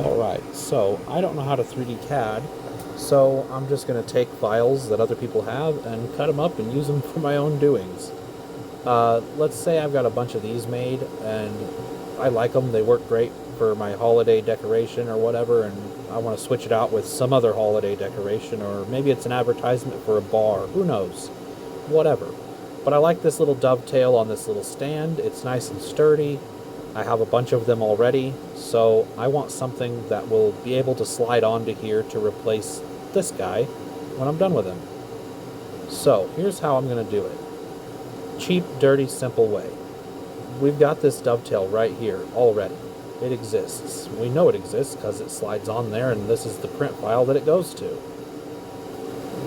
Alright, so I don't know how to 3D CAD, so I'm just going to take files that other people have and cut them up and use them for my own doings. Let's say I've got a bunch of these made, and I like them, they work great for my holiday decoration or whatever, and I want to switch it out with some other holiday decoration, or maybe it's an advertisement for a bar, who knows, whatever. But I like this little dovetail on this little stand, it's nice and sturdy. I have a bunch of them already, so I want something that will be able to slide onto here to replace this guy when I'm done with him. So here's how I'm going to do it. Cheap, dirty, simple way. We've got this dovetail right here already. It exists. We know it exists because it slides on there, and this is the print file that it goes to.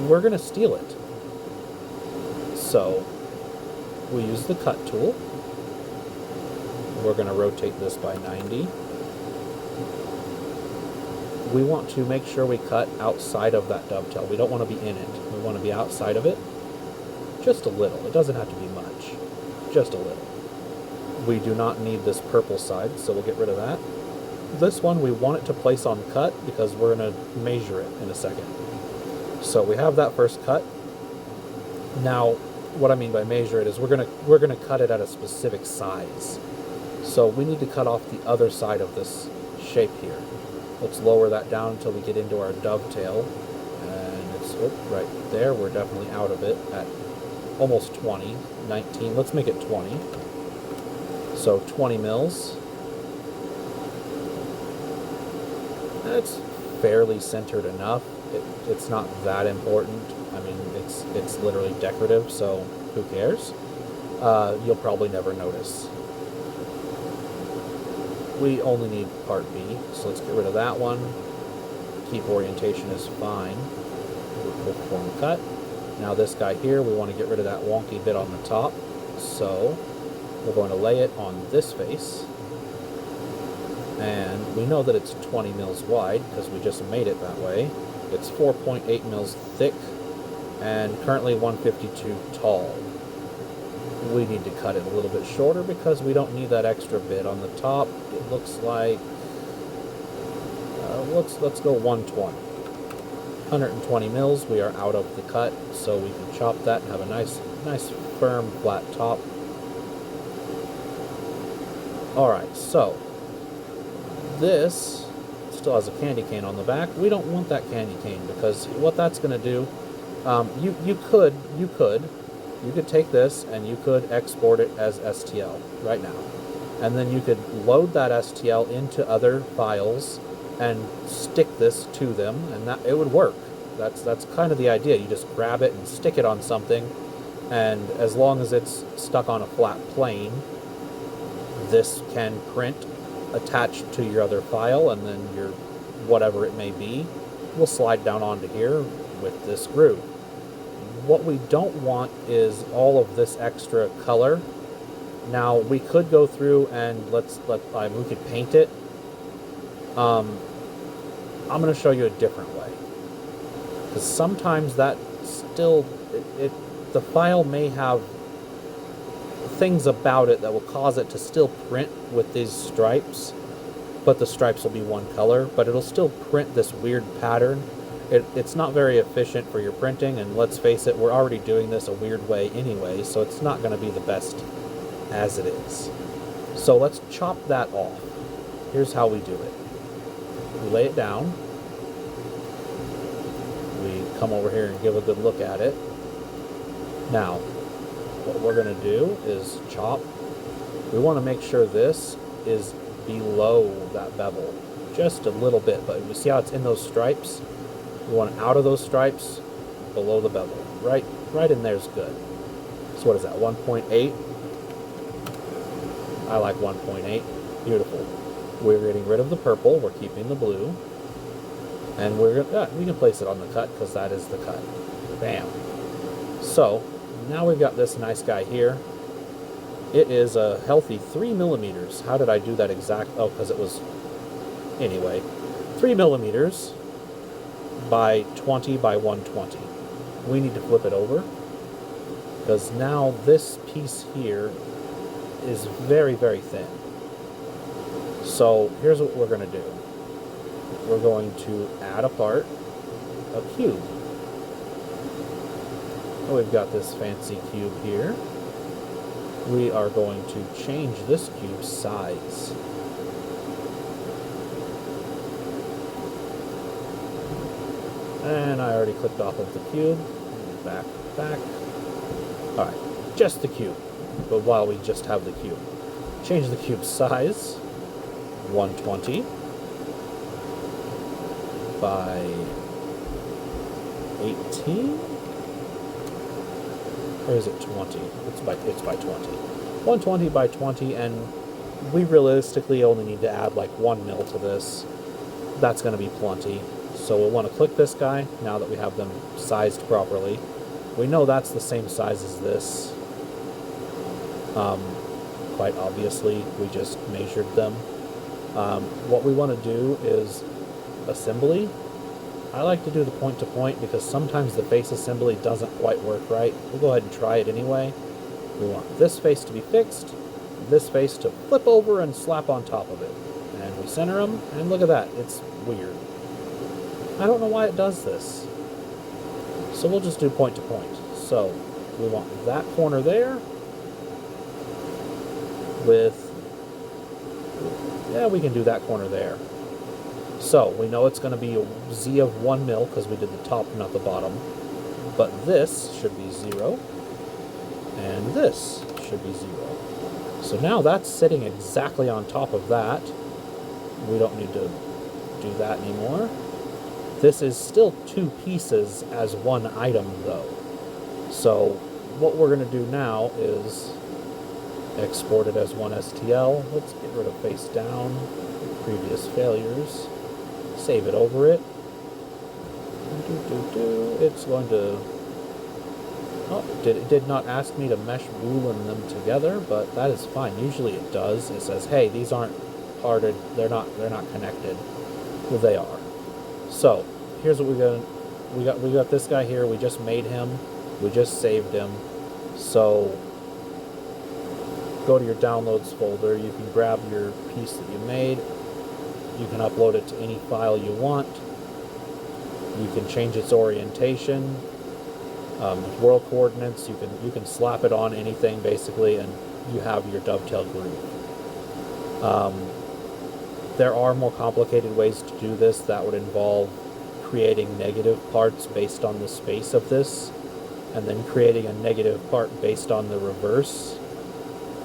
We're going to steal it. So we use the cut tool. We're going to rotate this by 90. We want to make sure we cut outside of that dovetail. We don't want to be in it. We want to be outside of it. Just a little. It doesn't have to be much. Just a little. We do not need this purple side, so we'll get rid of that. This one we want it to place on cut because we're going to measure it in a second. So we have that first cut. Now, what I mean by measure it is we're going to cut it at a specific size. So we need to cut off the other side of this shape here. Let's lower that down until we get into our dovetail. And it's right there. We're definitely out of it at almost 20, 19. Let's make it 20. So 20 mils. It's fairly centered enough. It's not that important. I mean, it's literally decorative, so who cares? You'll probably never notice. We only need part B, so let's get rid of that one. Keep orientation is fine. We'll perform cut. Now this guy here, we want to get rid of that wonky bit on the top, so we're going to lay it on this face. And we know that it's 20 mils wide because we just made it that way. It's 4.8 mils thick and currently 152 tall. We need to cut it a little bit shorter because we don't need that extra bit on the top. It looks like let's go 120. 120 mils. We are out of the cut, so we can chop that and have a nice firm flat top. All right, so this still has a candy cane on the back. We don't want that candy cane because what that's going to do, you could take this and you could export it as STL right now. And then you could load that STL into other files and stick this to them, and that it would work. That's kind of the idea. You just grab it and stick it on something, and as long as it's stuck on a flat plane, this can print attached to your other file, and then your whatever it may be will slide down onto here with this groove. What we don't want is all of this extra color. Now we could go through and we could paint it. I'm going to show you a different way, because sometimes that still the file may have things about it that will cause it to still print with these stripes, but the stripes will be one color, but it'll still print this weird pattern. It's not very efficient for your printing, and let's face it, we're already doing this a weird way anyway, so it's not going to be the best as it is. So let's chop that off. Here's how we do it. We lay it down. We come over here and give a good look at it. Now, what we're going to do is chop. We want to make sure this is below that bevel, just a little bit, but you see how it's in those stripes? We want it out of those stripes, below the bevel. Right in there is good. So what is that, 1.8? I like 1.8. Beautiful. We're getting rid of the purple. We're keeping the blue. And we can place it on the cut because that is the cut. Bam. So now we've got this nice guy here. It is a healthy 3 millimeters. How did I do that exact? Oh, because it was... Anyway, 3 millimeters by 20 by 120. We need to flip it over because now this piece here is very, very thin. So here's what we're going to do. we're going to add apart a cube. So we've got this fancy cube here. We are going to change this cube's size. And I already clicked off of the cube. Back. Alright, just the cube. But while we just have the cube, change the cube's size. 120 by 18? Or is it 20? It's by 20. 120 by 20, and we realistically only need to add like 1 mil to this. That's going to be plenty. So we'll want to click this guy now that we have them sized properly. We know that's the same size as this. Quite obviously, we just measured them. What we want to do is assembly. I like to do the point-to-point because sometimes the face assembly doesn't quite work right. We'll go ahead and try it anyway. We want this face to be fixed, this face to flip over and slap on top of it. And we center them, and look at that. It's weird. I don't know why it does this. So we'll just do point-to-point. So we want that corner there with, yeah, we can do that corner there. So we know it's going to be a Z of 1 mil because we did the top, not the bottom. But this should be 0, and this should be 0. So now that's sitting exactly on top of that. We don't need to do that anymore. This is still 2 pieces as 1 item, though. So what we're going to do now is export it as 1 STL. Let's get rid of face down, previous failures. Save it over it. It's going to... Oh, it did not ask me to mesh boolean them together, but that is fine. Usually it does. It says, hey, these aren't parted. They're not connected. Well, they are. So here's what we got this guy here. We just made him. We just saved him. So go to your downloads folder. You can grab your piece that you made. You can upload it to any file you want. You can change its orientation. With world coordinates, you can slap it on anything basically, and you have your dovetail groove. There are more complicated ways to do this. That would involve creating negative parts based on the space of this, and then creating a negative part based on the reverse,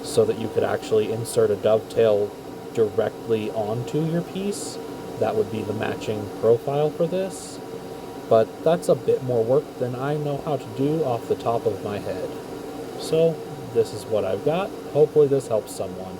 so that you could actually insert a dovetail directly onto your piece. That would be the matching profile for this. But that's a bit more work than I know how to do off the top of my head. So this is what I've got. Hopefully this helps someone.